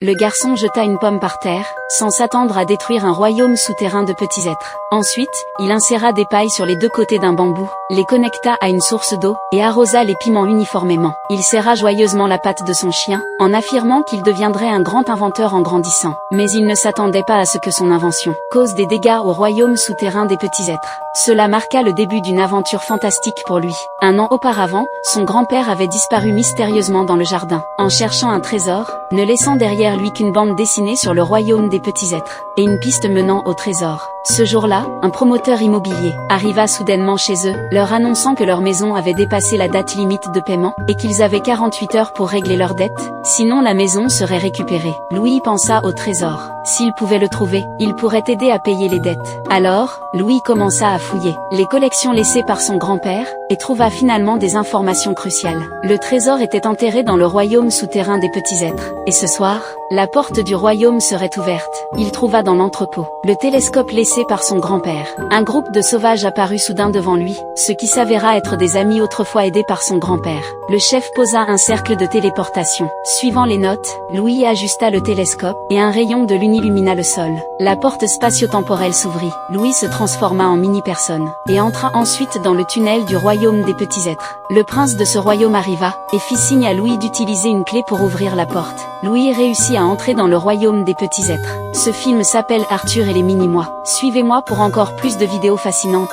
Le garçon jeta une pomme par terre, sans s'attendre à détruire un royaume souterrain de petits êtres. Ensuite, il inséra des pailles sur les deux côtés d'un bambou, les connecta à une source d'eau, et arrosa les piments uniformément. Il serra joyeusement la patte de son chien, en affirmant qu'il deviendrait un grand inventeur en grandissant. Mais il ne s'attendait pas à ce que son invention cause des dégâts au royaume souterrain des petits êtres. Cela marqua le début d'une aventure fantastique pour lui. Un an auparavant, son grand-père avait disparu mystérieusement dans le jardin, en cherchant un trésor, ne laissant derrière lui qu'une bande dessinée sur le royaume des petits êtres, et une piste menant au trésor. Ce jour-là, un promoteur immobilier arriva soudainement chez eux, leur annonçant que leur maison avait dépassé la date limite de paiement, et qu'ils avaient 48 heures pour régler leurs dettes, sinon la maison serait récupérée. Louis pensa au trésor. S'il pouvait le trouver, il pourrait aider à payer les dettes. Alors, Louis commença à fouiller les collections laissées par son grand-père, et trouva finalement des informations cruciales. Le trésor était enterré dans le royaume souterrain des petits êtres, et ce soir, la porte du royaume serait ouverte. Il trouva dans l'entrepôt le télescope laissé par son grand-père. Un groupe de sauvages apparut soudain devant lui, ce qui s'avéra être des amis autrefois aidés par son grand-père. Le chef posa un cercle de téléportation. Suivant les notes, Louis ajusta le télescope, et un rayon de lune illumina le sol. La porte spatio-temporelle s'ouvrit. Louis se transforma en mini-personne, et entra ensuite dans le tunnel du royaume des petits êtres. Le prince de ce royaume arriva, et fit signe à Louis d'utiliser une clé pour ouvrir la porte. Louis réussit à entrer dans le royaume des petits êtres. Ce film s'appelle Arthur et les mini-mois. Suivez-moi pour encore plus de vidéos fascinantes.